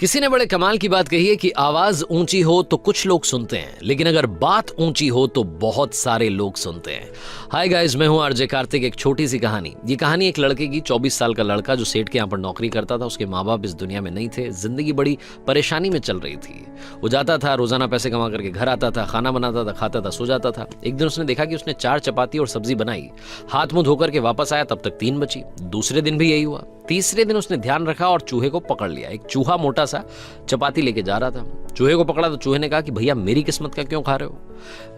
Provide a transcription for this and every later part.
किसी ने बड़े कमाल की बात कही है कि आवाज ऊंची हो तो कुछ लोग सुनते हैं, लेकिन अगर बात ऊंची हो तो बहुत सारे लोग सुनते हैं। हाय गाइस, मैं हूं आरजे कार्तिक। एक छोटी सी कहानी। ये कहानी एक लड़के की। 24 साल का लड़का जो सेठ के यहाँ पर नौकरी करता था। उसके माँ बाप इस दुनिया में नहीं थे। जिंदगी बड़ी परेशानी में चल रही थी। वो जाता था, रोजाना पैसे कमा करके घर आता था, खाना बनाता था, खाता था, सो जाता था। एक दिन उसने देखा कि उसने 4 चपाती और सब्जी बनाई। हाथ मुंह धोकर के वापस आया, तब तक 3 बची। दूसरे दिन भी यही हुआ। तीसरे दिन उसने ध्यान रखा और चूहे को पकड़ लिया। एक चूहा मोटा सा चपाती लेके जा रहा था। चूहे को पकड़ा तो चूहे ने कहा कि भैया मेरी किस्मत का क्यों खा रहे हो,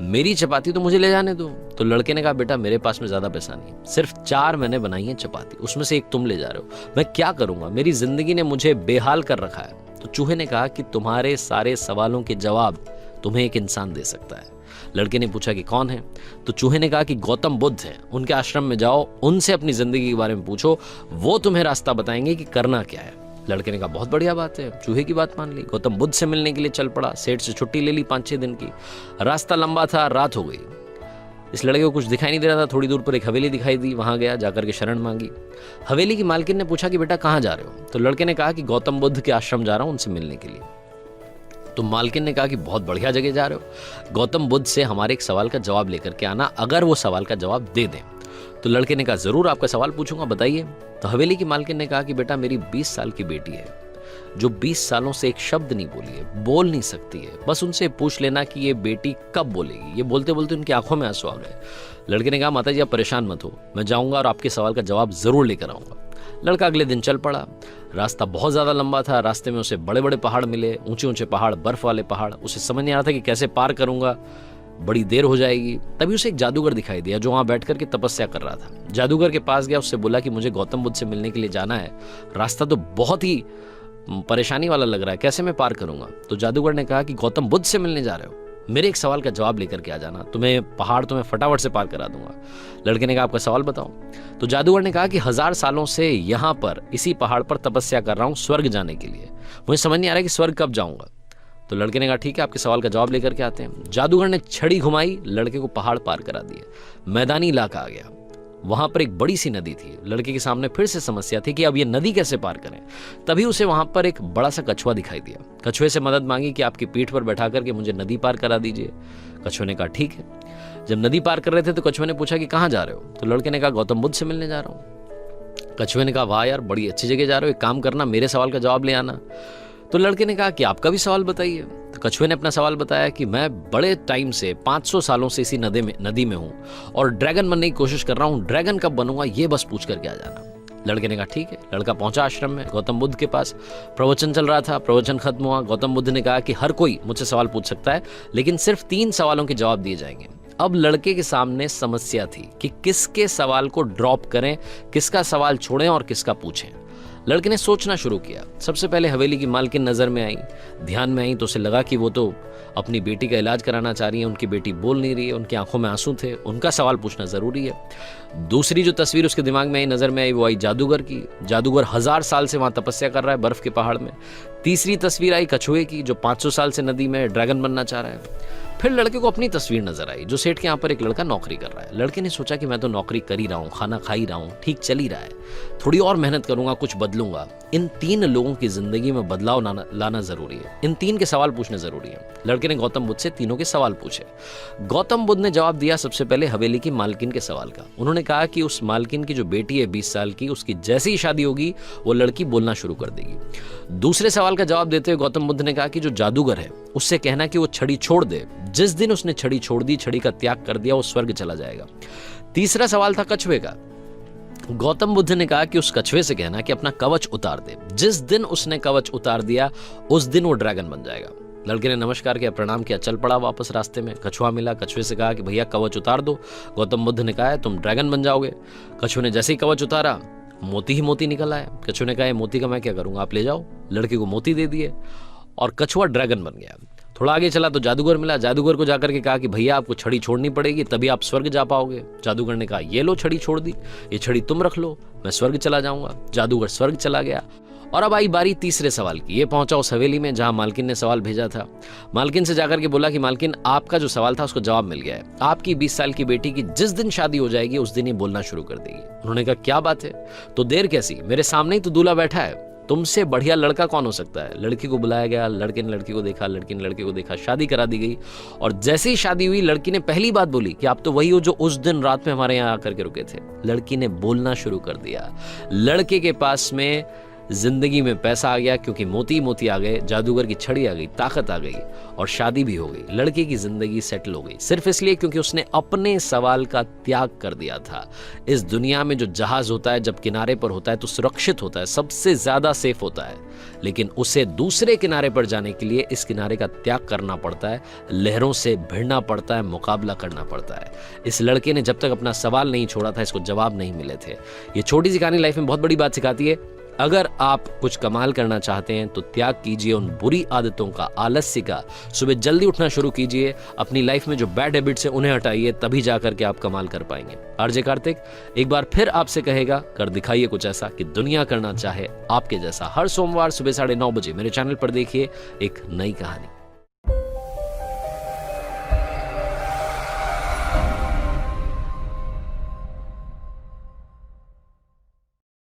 मेरी चपाती तो मुझे ले जाने दो। तो लड़के ने कहा बेटा मेरे पास में ज्यादा पैसा नहीं, सिर्फ 4 मैंने बनाई है चपाती, उसमें से एक तुम ले जा रहे हो, मैं क्या करूंगा, मेरी जिंदगी ने मुझे बेहाल कर रखा है। तो चूहे ने कहा कि तुम्हारे सारे सवालों के जवाब तुम्हें एक इंसान दे सकता है। लड़के ने पूछा कि कौन है? तो चूहे ने कहा कि गौतम बुद्ध हैं, उनके आश्रम में जाओ, उनसे अपनी जिंदगी के बारे में पूछो, वो तुम्हें रास्ता बताएंगे कि करना क्या है। लड़के ने कहा बहुत बढ़िया बात है। चूहे की बात मान ली, गौतम बुद्ध से मिलने के लिए चल पड़ा। सेठ से छुट्टी ले ली 5-6 दिन की। रास्ता लंबा था, रात हो गई। इस लड़के को कुछ दिखाई नहीं दे रहा था। थोड़ी दूर पर एक हवेली दिखाई दी, वहां गया, जाकर के शरण मांगी। हवेली की मालकिन ने पूछा कि बेटा कहाँ जा रहे हो? तो लड़के ने कहा कि गौतम बुद्ध के आश्रम जा रहा हूं, उनसे मिलने के लिए। तो मालकिन ने कहा कि बहुत बढ़िया जगह जा रहे हो, गौतम बुद्ध से हमारे एक सवाल का जवाब लेकर के आना, अगर वो सवाल का जवाब दे दें। तो लड़के ने कहा जरूर, आपका सवाल पूछूंगा, बताइए। तो हवेली की मालकिन ने कहा कि बेटा मेरी 20 साल की बेटी है जो 20 सालों से एक शब्द नहीं बोली है, बोल नहीं सकती है। बस उनसे पूछ लेना कि ये बेटी कब बोलेगी। ये बोलते बोलते उनकी आंखों में आंसू आ गए। लड़के ने कहा माता जी आप परेशान मत हो, मैं जाऊंगा और आपके सवाल का जवाब जरूर लेकर आऊंगा। लड़का अगले दिन चल पड़ा। रास्ता बहुत ज्यादा लंबा था। रास्ते में उसे बड़े बड़े पहाड़ मिले, ऊंचे ऊंचे पहाड़, बर्फ वाले पहाड़। उसे समझ नहीं आ रहा था कि कैसे पार करूंगा, बड़ी देर हो जाएगी। तभी उसे एक जादूगर दिखाई दिया जो वहां बैठ करके तपस्या कर रहा था। जादूगर के पास गया, उससे बोला कि मुझे गौतम बुद्ध से मिलने के लिए जाना है, रास्ता तो बहुत ही परेशानी वाला लग रहा है, कैसे मैं पार करूंगा? तो जादूगर ने कहा कि गौतम बुद्ध से मिलने जा रहे हो, मेरे एक सवाल का जवाब लेकर के आ जाना, पहाड़ तुम्हें फटाफट से पार करा दूंगा। लड़के ने कहा आपका सवाल बताओ। तो जादूगर ने कहा कि 1000 सालों से यहाँ पर इसी पहाड़ पर तपस्या कर रहा हूँ स्वर्ग जाने के लिए, मुझे समझ नहीं आ रहा कि स्वर्ग कब जाऊंगा। तो लड़के ने कहा ठीक है, आपके सवाल का जवाब लेकर के आते हैं। जादूगर ने छड़ी घुमाई, लड़के को पहाड़ पार करा दिए। मैदानी इलाका आ गया। वहां पर एक बड़ी सी नदी थी। लड़के के सामने फिर से समस्या थी कि अब ये नदी कैसे पार करें। तभी उसे वहां पर एक बड़ा सा कछुआ दिखाई दिया। कछुए से मदद मांगी कि आपकी पीठ पर बैठा करके मुझे नदी पार करा दीजिए। कछुए ने कहा ठीक है। जब नदी पार कर रहे थे तो कछुए ने पूछा कि कहाँ जा रहे हो? तो लड़के ने कहा गौतम बुद्ध से मिलने जा रहा हूँ। कछुए ने कहा वाह यार, बड़ी अच्छी जगह जा रहे हो, एक काम करना मेरे सवाल का जवाब ले आना। तो लड़के ने कहा कि आपका भी सवाल बताइए। तो कछुए ने अपना सवाल बताया कि मैं बड़े टाइम से 500 सालों से इसी नदी में हूं और ड्रैगन बनने की कोशिश कर रहा हूं, ड्रैगन कब बनूंगा ये बस पूछ करके आ जाना। लड़के ने कहा ठीक है। लड़का पहुंचा आश्रम में, गौतम बुद्ध के पास। प्रवचन चल रहा था, प्रवचन खत्म हुआ। गौतम बुद्ध ने कहा कि हर कोई मुझसे सवाल पूछ सकता है, लेकिन सिर्फ 3 सवालों के जवाब दिए जाएंगे। अब लड़के के सामने समस्या थी कि किसके सवाल को ड्रॉप करें, किसका सवाल छोड़ें और किसका पूछें। लड़के ने सोचना शुरू किया। सबसे पहले हवेली की मालकिन नजर में आई, ध्यान में आई। तो उसे लगा कि वो तो अपनी बेटी का इलाज कराना चाह रही है, उनकी बेटी बोल नहीं रही है, उनकी आंखों में आंसू थे, उनका सवाल पूछना जरूरी है। दूसरी जो तस्वीर उसके दिमाग में आई, नजर में आई, वो आई जादूगर की। जादूगर 1000 साल से वहां तपस्या कर रहा है बर्फ के पहाड़ में। तीसरी तस्वीर आई कछुए की जो 500 साल से नदी में ड्रैगन बनना चाह रहा है। फिर लड़के को अपनी तस्वीर नजर आई जो सेठ के यहाँ पर एक लड़का नौकरी कर रहा है। लड़के ने सोचा कि मैं तो नौकरी कर ही रहा हूँ, खाना खा ही रहा हूँ, ठीक चल ही रहा है, थोड़ी और मेहनत करूंगा, कुछ बदलूंगा। इन 3 लोगों की जिंदगी में बदलाव लाना जरूरी है, इन 3 के सवाल पूछने जरूरी है। लड़के ने गौतम बुद्ध से तीनों के सवाल पूछे। गौतम बुद्ध ने जवाब दिया सबसे पहले हवेली की मालकिन के सवाल का। उन्होंने कहा कि उस मालकिन की जो बेटी है 20 साल की, उसकी जैसे ही शादी होगी वो लड़की बोलना शुरू कर देगी। दूसरे सवाल का जवाब देते हुए गौतम बुद्ध ने कहा कि जो जादूगर है उससे कहना कि वो छड़ी छोड़ दे, जिस दिन उसने छड़ी छोड़ दी, छड़ी का त्याग कर दिया, वो स्वर्ग चला जाएगा। तीसरा सवाल था कछुए का। गौतम बुद्ध ने कहा कि उस कछुए से कहना कि अपना कवच उतार दे, जिस दिन उसने कवच उतार दिया उस दिन वो ड्रैगन बन जाएगा। लड़के ने नमस्कार किया, प्रणाम किया, चल पड़ा वापस। रास्ते में कछुआ मिला। कछुए से कहा कि भैया कवच उतार दो। गौतम बुद्ध ने कहा तुम ड्रैगन बन जाओगे। कछुए ने जैसे ही कवच उतारा मोती ही मोती निकल आया। कछुए ने कहा मोती का मैं क्या करूंगा, आप ले जाओ। लड़के को मोती दे दिए और कछुआ ड्रैगन बन गया। थोड़ा आगे चला तो जादूगर मिला। जादूगर को जाकर के कहा कि भैया आपको छड़ी छोड़नी पड़ेगी, तभी आप स्वर्ग जा पाओगे। जादूगर ने कहा ये लो छड़ी छोड़ दी, ये छड़ी तुम रख लो, मैं स्वर्ग चला जाऊंगा। जादूगर स्वर्ग चला गया। और अब आई बारी तीसरे सवाल की। ये पहुंचा उस हवेली में जहां मालकिन ने सवाल भेजा था। मालकिन से जाकर के बोला कि मालकिन आपका जो सवाल था उसको जवाब मिल गया है, आपकी 20 साल की बेटी की जिस दिन शादी हो जाएगी उस दिन ही बोलना शुरू कर देगी। उन्होंने कहा क्या बात है, तो देर कैसी, मेरे सामने ही तो दूल्हा बैठा है। तुमसे बढ़िया लड़का कौन हो सकता है। लड़की को बुलाया गया, लड़के ने लड़की को देखा, लड़की ने लड़के को देखा, शादी करा दी गई। और जैसे ही शादी हुई, लड़की ने पहली बात बोली कि आप तो वही हो जो उस दिन रात में हमारे यहाँ आकर के रुके थे। लड़की ने बोलना शुरू कर दिया। लड़के के पास में जिंदगी में पैसा आ गया, क्योंकि मोती मोती आ गए, जादूगर की छड़ी आ गई, ताकत आ गई, और शादी भी हो गई। लड़के की जिंदगी सेटल हो गई, सिर्फ इसलिए क्योंकि उसने अपने सवाल का त्याग कर दिया था। इस दुनिया में जो जहाज होता है जब किनारे पर होता है तो सुरक्षित होता है, सबसे ज्यादा सेफ होता है, लेकिन उसे दूसरे किनारे पर जाने के लिए इस किनारे का त्याग करना पड़ता है, लहरों से भिड़ना पड़ता है, मुकाबला करना पड़ता है। इस लड़के ने जब तक अपना सवाल नहीं छोड़ा था, इसको जवाब नहीं मिले थे। ये छोटी सी कहानी लाइफ में बहुत बड़ी बात सिखाती है। अगर आप कुछ कमाल करना चाहते हैं तो त्याग कीजिए उन बुरी आदतों का, आलस्य का। सुबह जल्दी उठना शुरू कीजिए, अपनी लाइफ में जो बैड हैबिट्स हैं उन्हें हटाइए, तभी जाकर के आप कमाल कर पाएंगे। आरजे कार्तिक एक बार फिर आपसे कहेगा, कर दिखाइए कुछ ऐसा कि दुनिया करना चाहे आपके जैसा। हर सोमवार सुबह 9:30 बजे मेरे चैनल पर देखिए एक नई कहानी।